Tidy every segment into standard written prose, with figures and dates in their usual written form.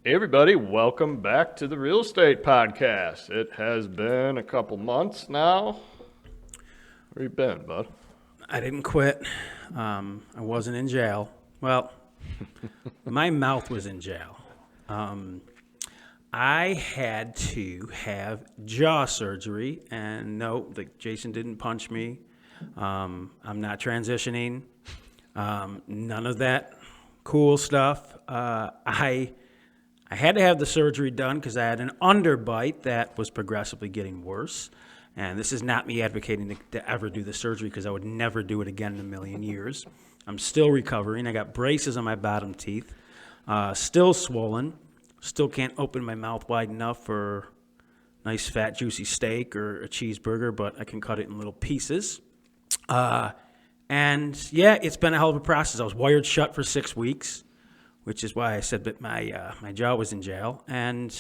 Hey everybody, welcome back to the Real Estate Podcast. It has been a couple months now. Where you been, bud? I didn't quit. I wasn't in jail. Well, my mouth was in jail. I had to have jaw surgery, and no, Jason didn't punch me. I'm not transitioning. None of that cool stuff. I had to have the surgery done because I had an underbite that was progressively getting worse. And this is not me advocating to ever do the surgery because I would never do it again in a million years. I'm still recovering. I got braces on my bottom teeth, still swollen, still can't open my mouth wide enough for a nice fat juicy steak or a cheeseburger, but I can cut it in little pieces. And yeah, it's been a hell of a process. I was wired shut for 6 weeks, which is why I said that my jaw was in jail. And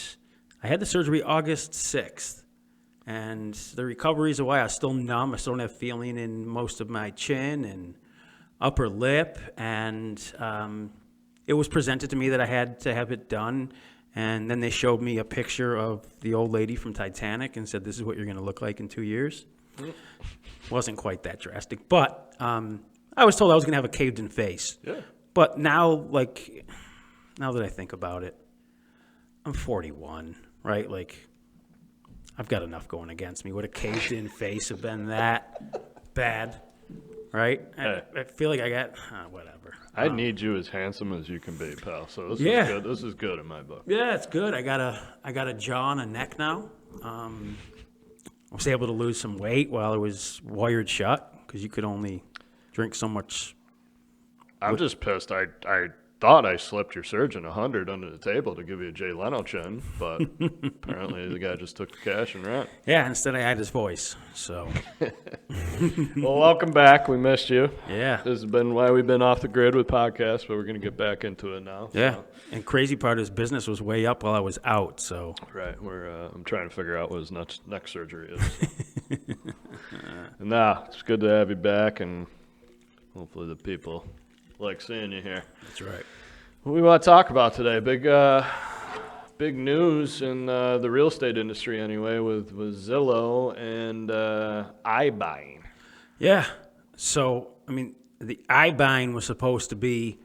I had the surgery August 6th. And the recovery is why I was still numb. I still don't have feeling in most of my chin and upper lip. And it was presented to me that I had to have it done. And then they showed me a picture of the old lady from Titanic and said, this is what you're going to look like in 2 years. Wasn't quite that drastic. But I was told I was going to have a caved-in face. Yeah. But now that I think about it, I'm 41, right? I've got enough going against me. Would a caved-in face have been that bad, right? I feel like I got whatever. I need you as handsome as you can be, pal. So this is good. This is good in my book. Yeah, it's good. I got a jaw and a neck now. I was able to lose some weight while I was wired shut because you could only drink so much. I'm just pissed. I thought I slipped your surgeon 100 under the table to give you a Jay Leno chin, but apparently the guy just took the cash and ran. Yeah, instead I had his voice. So, Well, welcome back. We missed you. yeah. This has been why we've been off the grid with podcasts, but we're going to get back into it now. Yeah. So. And crazy part is business was way up while I was out. So, Right. I'm trying to figure out what his next surgery is. Nah, it's good to have you back, and hopefully the people like seeing you here. that's right. What we want to talk about today? Big news in the real estate industry, anyway, with Zillow and iBuying. Yeah. So, the iBuying was supposed to be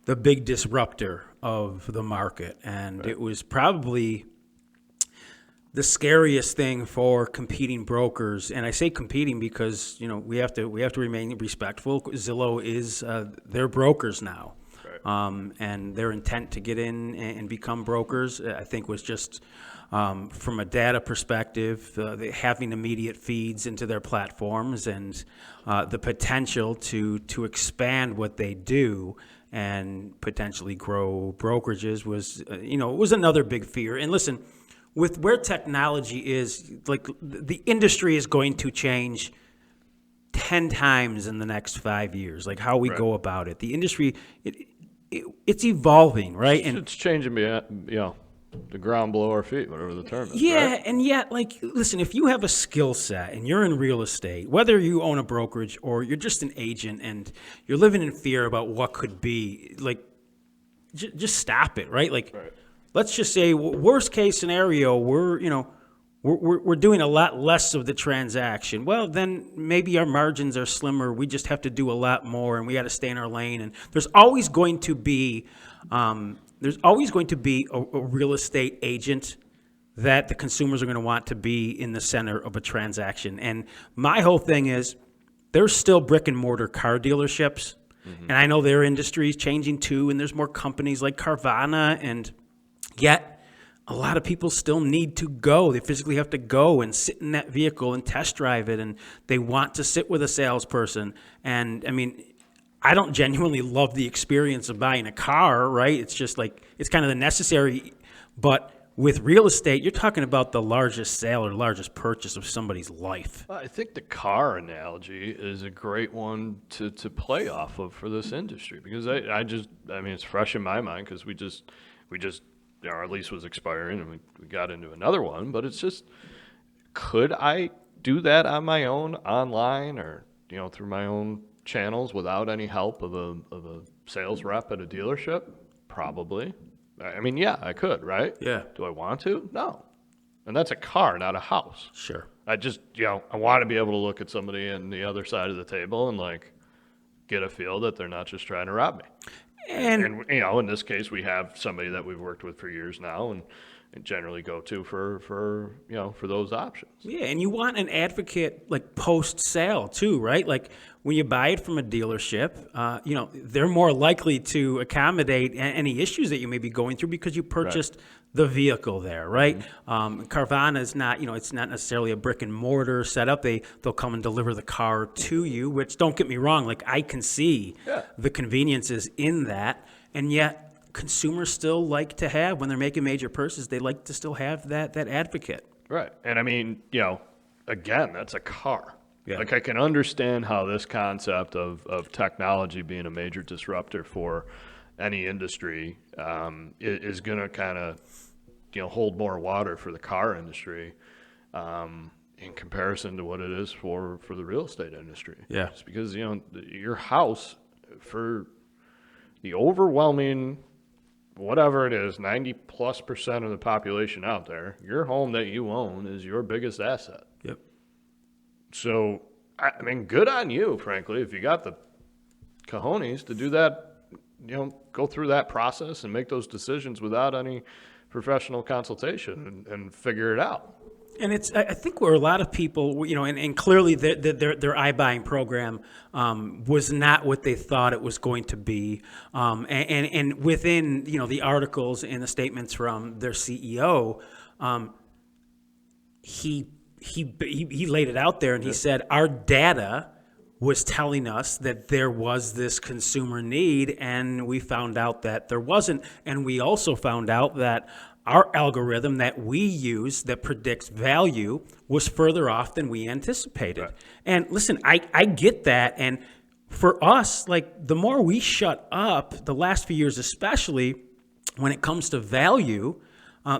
the big disruptor of the market, and it was probably the scariest thing for competing brokers. And I say competing because we have to remain respectful. Zillow is they're brokers now, Right. and their intent to get in and become brokers, I think, was just from a data perspective, having immediate feeds into their platforms and the potential to expand what they do and potentially grow brokerages was was another big fear. And listen, with where technology is, the industry is going to change 10 times in the next 5 years, how we go about it. The industry, it's evolving, right? It's changing the ground below our feet, whatever the term is. Yeah, right? and yet, listen, if you have a skill set and you're in real estate, whether you own a brokerage or you're just an agent and you're living in fear about what could be, just stop it, right? Right. Let's just say worst case scenario, we're doing a lot less of the transaction. Well, then maybe our margins are slimmer. We just have to do a lot more, and we got to stay in our lane. And there's always going to be a real estate agent that the consumers are going to want to be in the center of a transaction. And my whole thing is there's still brick and mortar car dealerships, and I know their industry is changing too. And there's more companies like Carvana and. Yet, a lot of people still need to go. They physically have to go and sit in that vehicle and test drive it, and they want to sit with a salesperson. And, I don't genuinely love the experience of buying a car, right? It's just it's kind of the necessary. But with real estate, you're talking about the largest sale or largest purchase of somebody's life. Well, I think the car analogy is a great one to play off of for this industry because it's fresh in my mind because we just our lease was expiring and we got into another one, but it's just, could I do that on my own online or, through my own channels without any help of a sales rep at a dealership? Probably. I mean, yeah, I could, right? Yeah. Do I want to? No. And that's a car, not a house. Sure. I just, I want to be able to look at somebody on the other side of the table and like get a feel that they're not just trying to rob me. And in this case, we have somebody that we've worked with for years now, and generally go to for those options. Yeah, and you want an advocate like post sale too, right? Like when you buy it from a dealership, they're more likely to accommodate any issues that you may be going through because you purchased the vehicle there, right? Carvana is not, it's not necessarily a brick and mortar setup. They'll come and deliver the car to you, which, don't get me wrong, like I can see the conveniences in that, and yet consumers still like to have, when they're making major purchases, they like to still have that advocate. Right. And I mean, again, that's a car. Yeah. Like I can understand how this concept of technology being a major disruptor for any industry is going to kind of, hold more water for the car industry in comparison to what it is for the real estate industry. Yeah. Just because, your house, for the overwhelming, whatever it is, 90+% of the population out there, your home that you own is your biggest asset. Yep. So, I mean, good on you, frankly, if you got the cojones to do that, go through that process and make those decisions without any professional consultation and figure it out. And I think where a lot of people, and clearly their iBuying program was not what they thought it was going to be. And within, the articles and the statements from their CEO, he laid it out there and he said, our data was telling us that there was this consumer need, and we found out that there wasn't. And we also found out that our algorithm that we use that predicts value was further off than we anticipated. Right. And listen, I get that. And for us, like the more we shut up, the last few years especially, when it comes to value,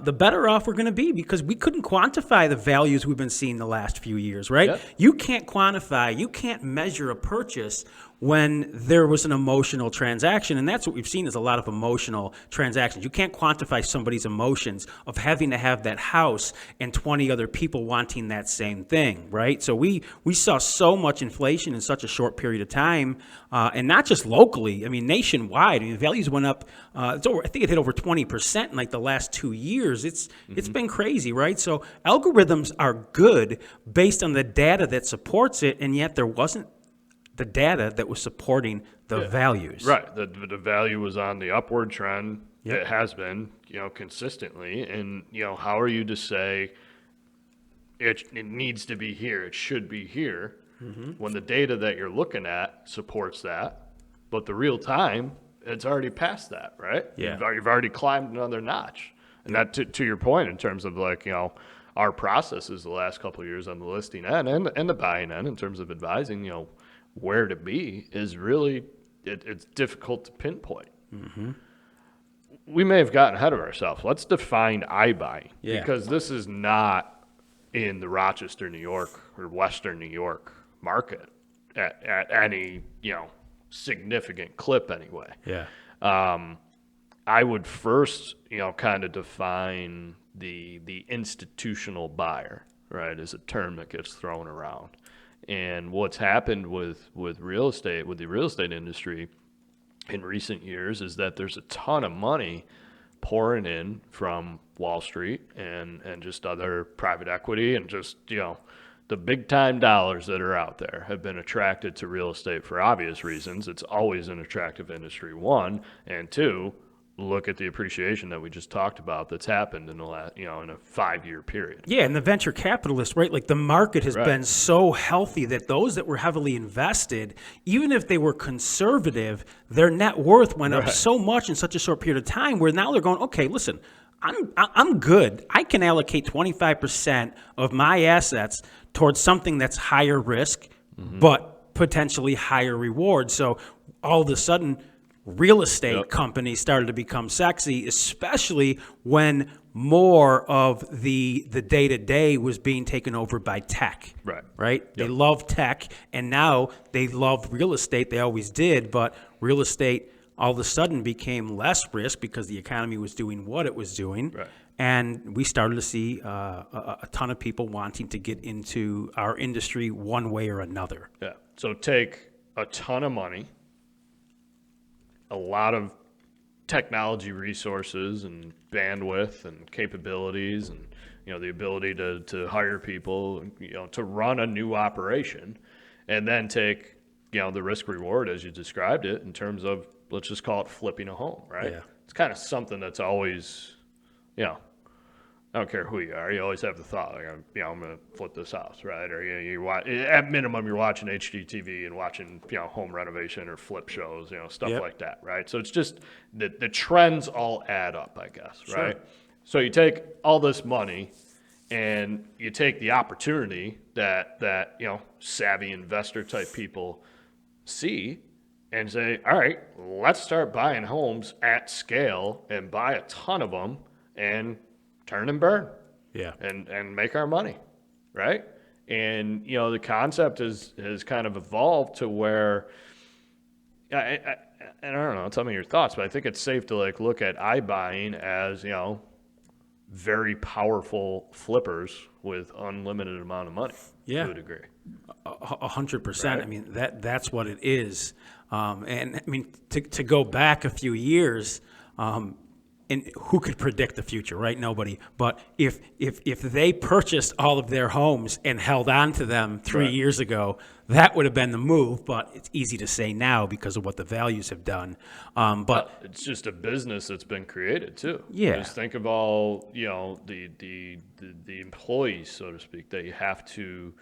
the better off we're going to be, because we couldn't quantify the values we've been seeing the last few years, right? Yep. You can't quantify, you can't measure a purchase when there was an emotional transaction, and that's what we've seen is a lot of emotional transactions. You can't quantify somebody's emotions of having to have that house and 20 other people wanting that same thing, right? So we saw so much inflation in such a short period of time, and not just locally, I mean nationwide. I mean, values went up, I think it hit over 20% in like the last 2 years. It's been crazy, right? So algorithms are good based on the data that supports it, and yet there wasn't the data that was supporting the values. Right. The value was on the upward trend. Yep. It has been, consistently. And, how are you to say it needs to be here, it should be here, when the data that you're looking at supports that, but the real time, it's already past that, right? Yeah. You've already climbed another notch. And that, to your point, in terms of like, our processes the last couple of years on the listing end and the buying end in terms of advising, where to be is really, it's difficult to pinpoint. Mm-hmm. We may have gotten ahead of ourselves. Let's define iBuying, because this is not in the Rochester, New York or Western New York market at any, significant clip anyway. Yeah. I would first, kind of define the institutional buyer, right, as a term that gets thrown around. And what's happened with real estate, with the real estate industry in recent years, is that there's a ton of money pouring in from Wall Street and just other private equity, and just, the big time dollars that are out there have been attracted to real estate for obvious reasons. It's always an attractive industry, one, and two, look at the appreciation that we just talked about that's happened in the last, in a 5-year period. Yeah, and the venture capitalists, right? Like the market has been so healthy that those that were heavily invested, even if they were conservative, their net worth went up so much in such a short period of time, where now they're going, okay, listen, I'm good. I can allocate 25% of my assets towards something that's higher risk, but potentially higher reward. So all of a sudden, real estate companies started to become sexy, especially when more of the day-to-day was being taken over by tech. Right? Yep. They love tech, and now they love real estate. They always did, but real estate all of a sudden became less risk because the economy was doing what it was doing. Right. And we started to see a ton of people wanting to get into our industry one way or another. Yeah. So take a ton of money, a lot of technology resources and bandwidth and capabilities and the ability to hire people, to run a new operation, and then take the risk reward as you described it in terms of, let's just call it flipping a home, right? Yeah. It's kind of something that's always, I don't care who you are. You always have the thought, like, I'm going to flip this house, right? Or at minimum, you're watching HGTV and watching, home renovation or flip shows, stuff Yep. like that, right? So it's just the trends all add up, I guess, Sure. right? So you take all this money and you take the opportunity that savvy investor type people see and say, all right, let's start buying homes at scale and buy a ton of them and turn and burn Yeah. and make our money, right? And the concept has kind of evolved to where and I don't know, tell me your thoughts, but I think it's safe to look at iBuying as very powerful flippers with unlimited amount of money Yeah. to a degree. 100%. Right. I mean, that's what it is. And I mean, to go back a few years, and who could predict the future, right? Nobody. But if they purchased all of their homes and held on to them 3 Right. years ago, that would have been the move. But it's easy to say now because of what the values have done. But It's just a business that's been created too. Yeah. Just think of all the employees, so to speak, that you have to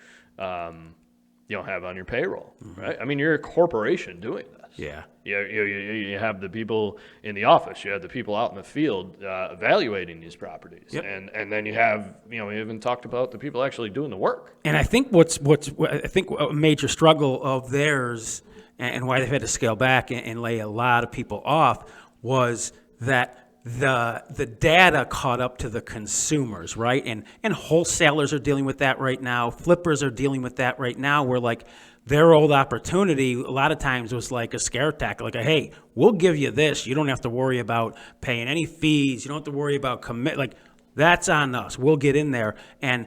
have on your payroll, right? I mean, you're a corporation doing this. yeah, You have the people in the office. You have the people out in the field evaluating these properties, Yep. and then you have we even talked about the people actually doing the work. and I think what I think a major struggle of theirs and why they've had to scale back and lay a lot of people off was that the data caught up to the consumers, right? And wholesalers are dealing with that right now. Flippers are dealing with that right now. Where like their old opportunity a lot of times was like a scare tactic, like hey, we'll give you this. You don't have to worry about paying any fees. You don't have to worry about commit. Like that's on us. We'll get in there and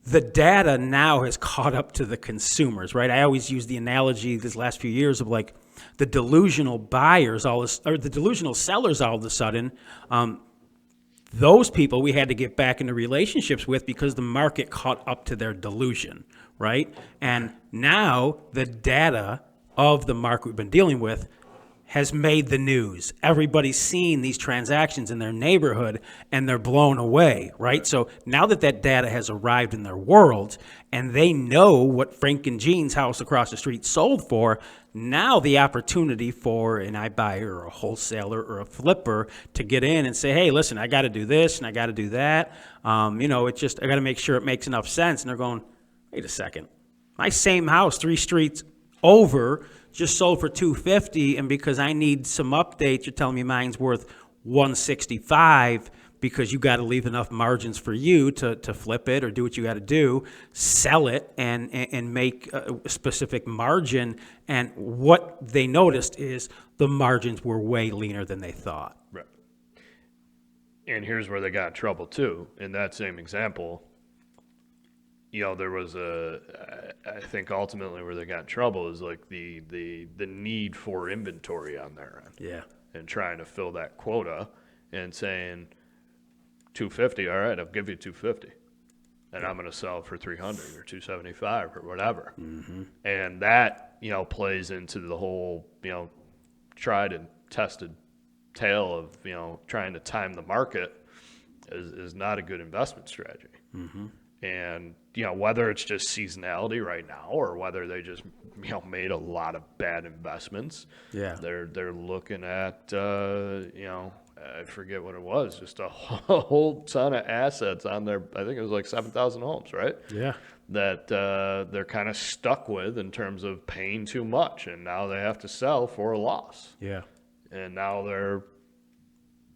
the data now has caught up to the consumers, right? I always use the analogy these last few years of like the delusional buyers, or the delusional sellers all of a sudden. Those people we had to get back into relationships with because the market caught up to their delusion, right? And now the data of the market we've been dealing with has made the news. Everybody's seen these transactions in their neighborhood and they're blown away, right? So now that data has arrived in their world and they know what Frank and Jean's house across the street sold for, now the opportunity for an iBuyer or a wholesaler or a flipper to get in and say, hey, listen, I got to do this and I got to do that. It's just, I got to make sure it makes enough sense. And they're going, wait a second. My same house 3 streets over just sold for $250, and because I need some updates, you're telling me mine's worth $165 because you got to leave enough margins for you to flip it or do what you got to do, sell it and make a specific margin. And what they noticed is the margins were way leaner than they thought. Right. And here's where they got in trouble too. In that same example, there was I think ultimately where they got in trouble is like the need for inventory on their end. Yeah. And trying to fill that quota and saying 250, all right, I'll give you 250. And I'm going to sell it for 300 or 275 or whatever. Mm-hmm. And that, plays into the whole, tried and tested tale of, trying to time the market is not a good investment strategy. Mm-hmm. And, whether it's just seasonality right now or whether they just, made a lot of bad investments. Yeah. They're looking at, I forget what it was, just a whole ton of assets on their, I think it was like 7,000 homes, right? Yeah. That they're kind of stuck with in terms of paying too much. And now they have to sell for a loss. Yeah. And now they're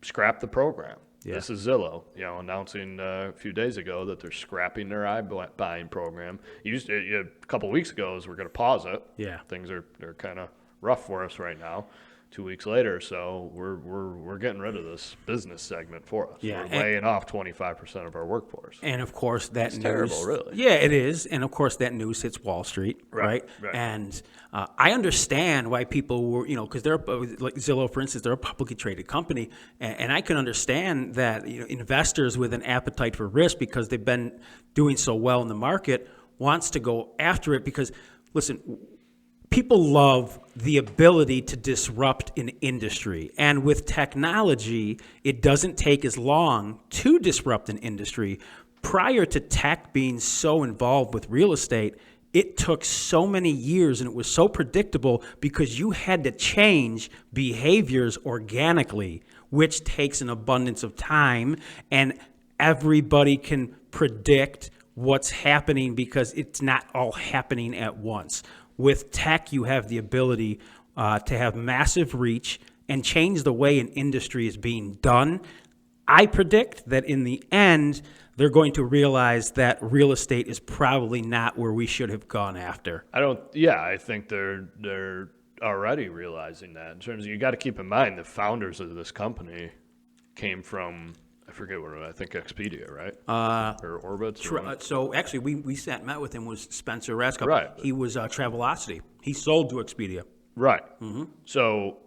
scrap the program. Yeah. This is Zillow, announcing a few days ago that they're scrapping their iBuying program. A couple of weeks ago, is we're going to pause it. Yeah. Things are kind of rough for us right now. 2 weeks later or so, we're getting rid of this business segment for us. Yeah, We're laying off 25% of our workforce. And of course, that news. Terrible, really. Yeah, it is. And of course, that news hits Wall Street, right? Right. And I understand why people were, because they're like Zillow, for instance, they're a publicly traded company, and I can understand that investors with an appetite for risk because they've been doing so well in the market wants to go after it because, listen. People love the ability to disrupt an industry. And with technology, it doesn't take as long to disrupt an industry. Prior to tech being so involved with real estate, it took so many years and it was so predictable because you had to change behaviors organically, which takes an abundance of time. And everybody can predict what's happening because it's not all happening at once. With tech, you have the ability to have massive reach and change the way an industry is being done. I predict that in the end, they're going to realize that real estate is probably not where we should have gone after. I think they're already realizing that. In terms of, you got to keep in mind, the founders of this company came from, I forget what, I think Expedia, right? Or Orbitz? So actually, we sat and met with him, was Spencer Raskow. Right. He was Travelocity. He sold to Expedia. Right. So,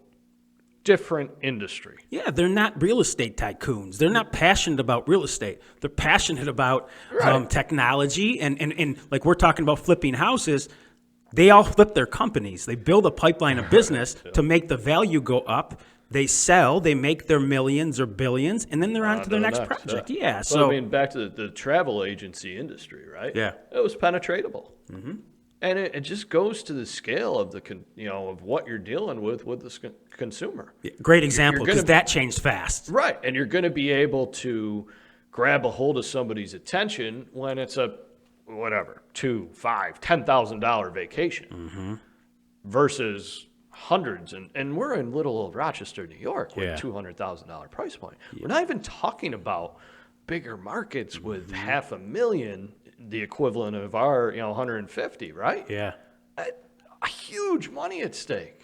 different industry. Yeah, they're not real estate tycoons. They're not passionate about real estate. They're passionate about technology. And like we're talking about flipping houses, they all flip their companies. They build a pipeline of business to make the value go up. They sell, they make their millions or billions, and then they're on to their next project. Yeah. So, I mean, back to the travel agency industry, right? Yeah. It was penetratable. And it just goes to the scale of of what you're dealing with the consumer. Yeah, great example, because that changed fast. Right. And you're going to be able to grab a hold of somebody's attention when it's a, whatever, $2,000, $5,000, $10,000 vacation versus hundreds. And we're in little old Rochester, New York with $200,000 price point. We're not even talking about bigger markets with $500,000, the equivalent of our 150, right? Yeah. A huge money at stake.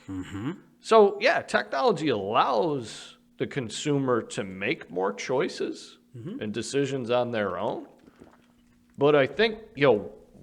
So yeah, technology allows the consumer to make more choices and decisions on their own. But I think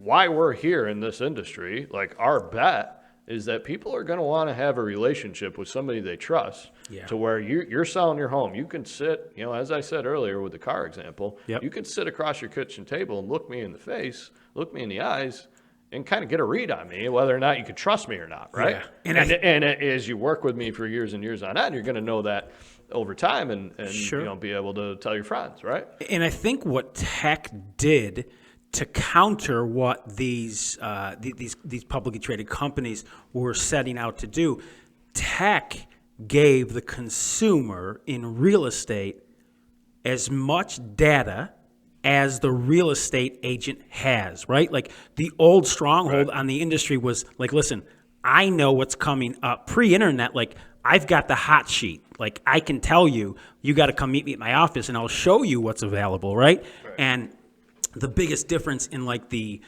why we're here in this industry, like our bet is that people are going to want to have a relationship with somebody they trust to where you're selling your home. You can sit, as I said earlier with the car example, you can sit across your kitchen table and look me in the face, look me in the eyes, and kind of get a read on me, whether or not you can trust me or not, right? Yeah. And as you work with me for years and years on end, you're going to know that over time and be able to tell your friends, right? And I think what tech did to counter what these publicly traded companies were setting out to do, tech gave the consumer in real estate as much data as the real estate agent has, right? Like the old stronghold on the industry was like, listen, I know what's coming up. Pre-internet, like I've got the hot sheet. Like I can tell you, you got to come meet me at my office and I'll show you what's available, right? And the biggest difference in like the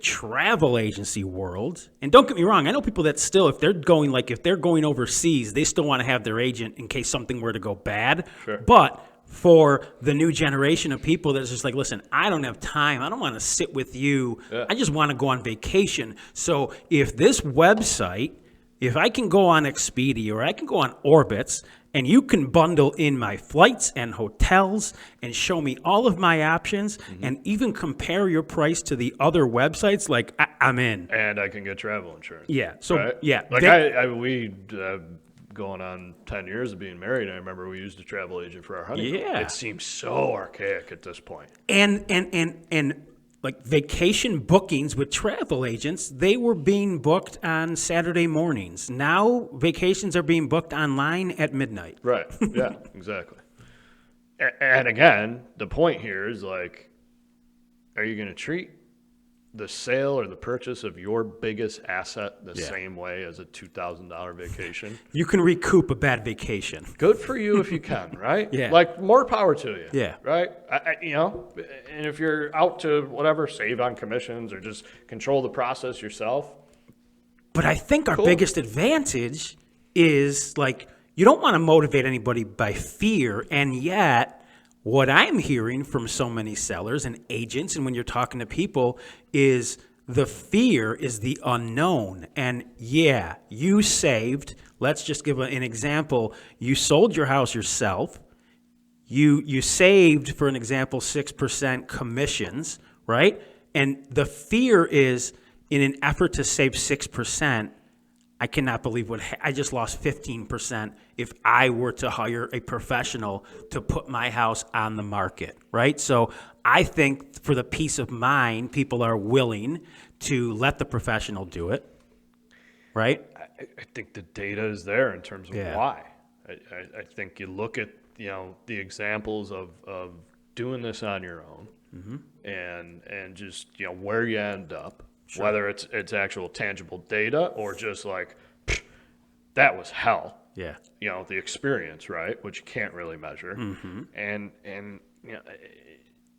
travel agency world, and don't get me wrong, I know people that still, if they're going overseas, they still want to have their agent in case something were to go bad. But for the new generation of people that's just like, listen, I don't have time. I don't want to sit with you. I just want to go on vacation. So if this website, if I can go on Expedia or I can go on Orbitz and you can bundle in my flights and hotels and show me all of my options and even compare your price to the other websites, like I'm in. And I can get travel insurance. Yeah. So, right? Like we going on 10 years of being married, I remember we used a travel agent for our honeymoon. Yeah. It seems so archaic at this point. And like vacation bookings with travel agents, they were being booked on Saturday mornings. Now vacations are being booked online at midnight. Right. Yeah, exactly. And again, the point here is like, are you going to treat the sale or the purchase of your biggest asset the same way as a $2,000 vacation? You can recoup a bad vacation. Good for you if you can, right? Yeah. Like more power to you. Yeah. Right? And if you're out to whatever, save on commissions or just control the process yourself. But I think our biggest advantage is like, you don't want to motivate anybody by fear. And yet, what I'm hearing from so many sellers and agents, and when you're talking to people, is the fear is the unknown. And yeah, you saved. Let's just give an example. You sold your house yourself. You saved, for an example, 6% commissions, right? And the fear is, in an effort to save 6%, I cannot believe I just lost 15% if I were to hire a professional to put my house on the market, right? So I think for the peace of mind, people are willing to let the professional do it, right? I think the data is there in terms of Yeah. why. I think you look at, the examples of doing this on your own, and just, where you end up, whether it's actual tangible data or just like, that was hell. Yeah. The experience, right? Which you can't really measure. And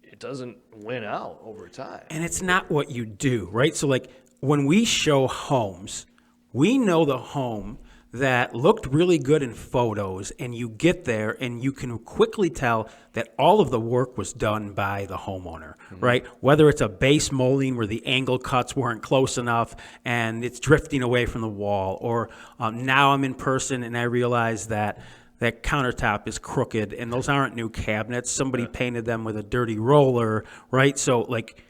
it doesn't win out over time. And it's not what you do, right? So like when we show homes, we know the home that looked really good in photos, and you get there and you can quickly tell that all of the work was done by the homeowner, right? Whether it's a base molding where the angle cuts weren't close enough and it's drifting away from the wall, or now I'm in person and I realize that that countertop is crooked and those aren't new cabinets. Somebody painted them with a dirty roller, right? So like,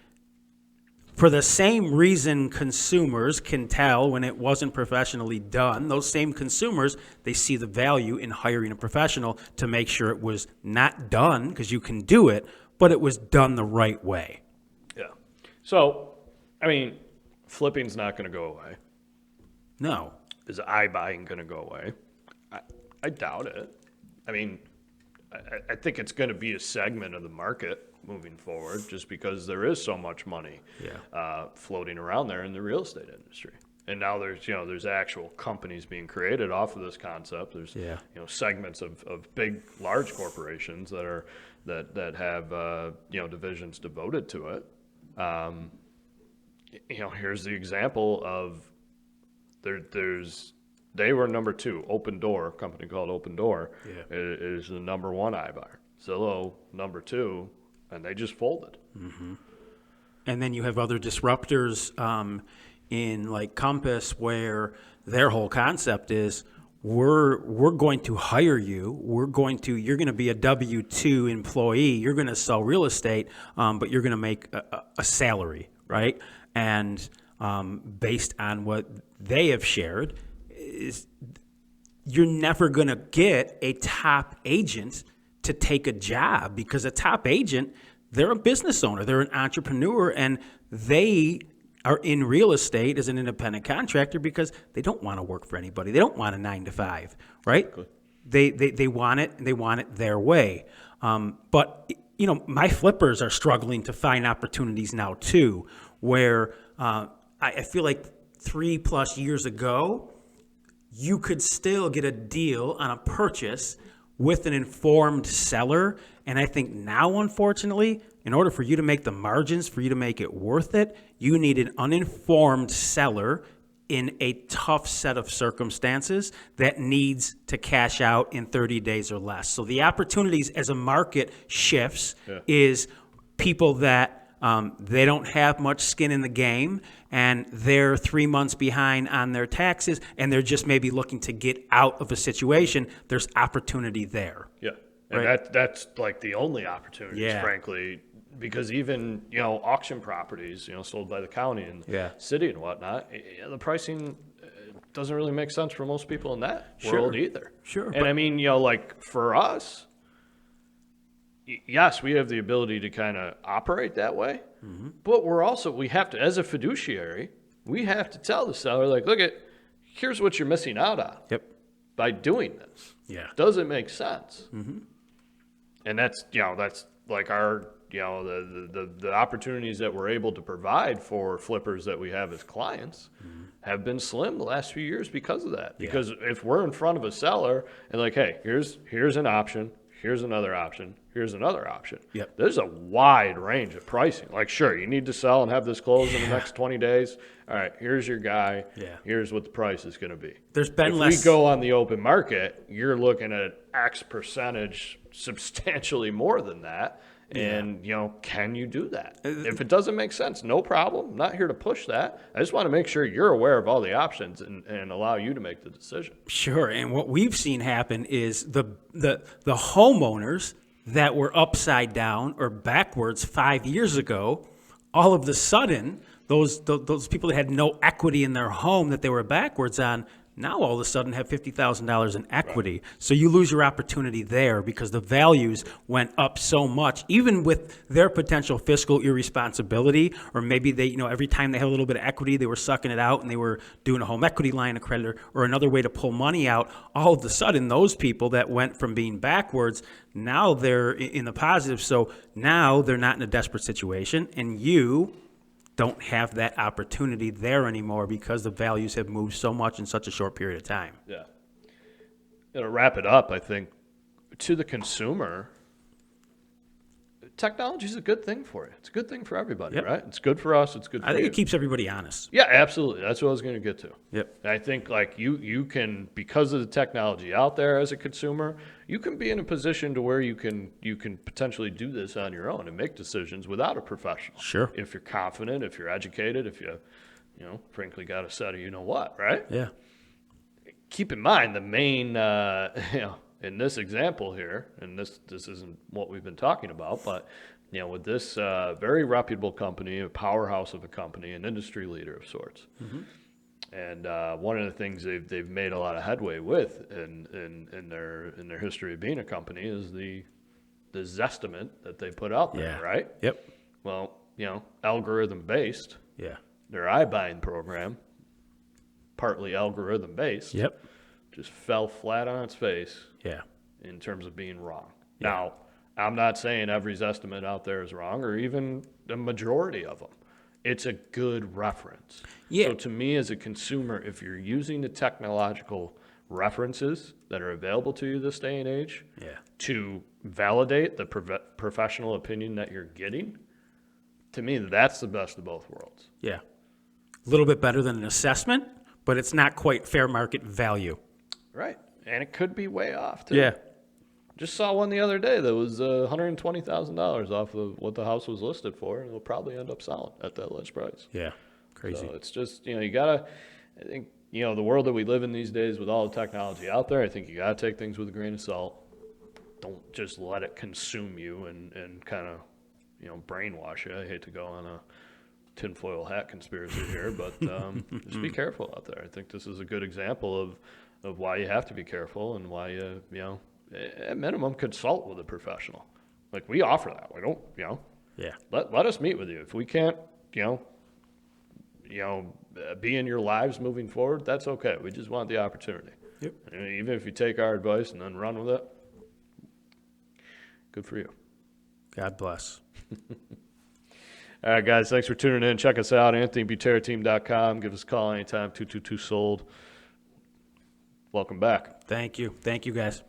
for the same reason consumers can tell when it wasn't professionally done, those same consumers, they see the value in hiring a professional to make sure it was not done, because you can do it, but it was done the right way. Yeah. So, I mean, flipping's not going to go away. No. Is iBuying going to go away? I doubt it. I mean, I think it's going to be a segment of the market moving forward, just because there is so much money floating around there in the real estate industry. And now there's actual companies being created off of this concept. There's segments of big, large corporations that have divisions devoted to it. Here's the example of they were number 2. Open Door, a company called Open Door, is the number 1 iBuyer. Zillow, number 2, and they just folded. And then you have other disruptors in like Compass, where their whole concept is, we're going to hire you. You're going to be a W-2 employee. You're going to sell real estate, but you're going to make a salary, right? And based on what they have shared, is you're never going to get a top agent to take a job, because a top agent, they're a business owner, they're an entrepreneur, and they are in real estate as an independent contractor because they don't want to work for anybody. They don't want a 9-to-5, right? Good. They want it their way. But my flippers are struggling to find opportunities now too, where I feel like 3+ years ago, you could still get a deal on a purchase with an informed seller. And I think now, unfortunately, in order for you to make the margins, for you to make it worth it, you need an uninformed seller in a tough set of circumstances that needs to cash out in 30 days or less. So the opportunities as a market shifts is people that they don't have much skin in the game, and they're 3 months behind on their taxes, and they're just maybe looking to get out of a situation. There's opportunity there. Yeah, and right? that's like the only opportunities, frankly, because even auction properties, sold by the county and city and whatnot, the pricing doesn't really make sense for most people in that world either. Sure. And I mean, like for us, yes, we have the ability to kind of operate that way, but we have to, as a fiduciary, we have to tell the seller, like, here's what you're missing out on by doing this. Yeah. Does it make sense? And that's like our, the opportunities that we're able to provide for flippers that we have as clients have been slim the last few years because of that. Because if we're in front of a seller and like, hey, here's an option, Here's another option. Here's another option. Yep. There's a wide range of pricing. Like, sure, you need to sell and have this closed in the next 20 days. All right, here's your guy. Yeah. Here's what the price is going to be. There's been if less. we go on the open market, you're looking at X percentage substantially more than that. And, can you do that? If it doesn't make sense, no problem. I'm not here to push that. I just want to make sure you're aware of all the options and allow you to make the decision. Sure. And what we've seen happen is the homeowners that were upside down or backwards 5 years ago, all of a sudden, those people that had no equity in their home that they were backwards on, now all of a sudden have $50,000 in equity. Right. So you lose your opportunity there because the values went up so much, even with their potential fiscal irresponsibility, or maybe they, every time they had a little bit of equity, they were sucking it out and they were doing a home equity line of credit or another way to pull money out. All of a sudden, those people that went from being backwards, now they're in the positive. So now they're not in a desperate situation, and you don't have that opportunity there anymore because the values have moved so much in such a short period of time. Yeah. To wrap it up, I think to the consumer, technology is a good thing for you. It's a good thing for everybody, Yep. right? It's good for us. It's good for you. I think it keeps everybody honest. Yeah, absolutely. That's what I was going to get to. Yep. I think like you can, because of the technology out there as a consumer, you can be in a position to where you can potentially do this on your own and make decisions without a professional. Sure. If you're confident, if you're educated, if you frankly got a set of what, right? Yeah. Keep in mind the main, in this example here, and this isn't what we've been talking about, but with this very reputable company, a powerhouse of a company, an industry leader of sorts. Mm-hmm. And one of the things they've made a lot of headway with in their history of being a company is the Zestimate that they put out there, right? Yep. Well, algorithm based. Yeah. Their iBuying program, partly algorithm based. Yep. Just fell flat on its face. Yeah. In terms of being wrong. Yeah. Now, I'm not saying every Zestimate out there is wrong, or even the majority of them. It's a good reference. Yeah. So to me as a consumer, if you're using the technological references that are available to you this day and age to validate the professional opinion that you're getting, to me, that's the best of both worlds. Yeah. A little bit better than an assessment, but it's not quite fair market value. Right. And it could be way off, too. Yeah. Just saw one the other day that was $120,000 off of what the house was listed for, and it'll probably end up selling at that list price. Yeah. Crazy. So it's just, you gotta, I think, the world that we live in these days with all the technology out there, I think you gotta take things with a grain of salt. Don't just let it consume you and kind of, brainwash you. I hate to go on a tinfoil hat conspiracy here, but just be careful out there. I think this is a good example of why you have to be careful and why you at minimum consult with a professional. Like we offer that. We don't, let us meet with you. If we can't, be in your lives moving forward, that's okay. We just want the opportunity. Yep. And even if you take our advice and then run with it, good for you. God bless. All right, guys, thanks for tuning in. Check us out, AnthonyButeraTeam.com. Give us a call anytime, 222-SOLD. Welcome back. Thank you. Thank you, guys.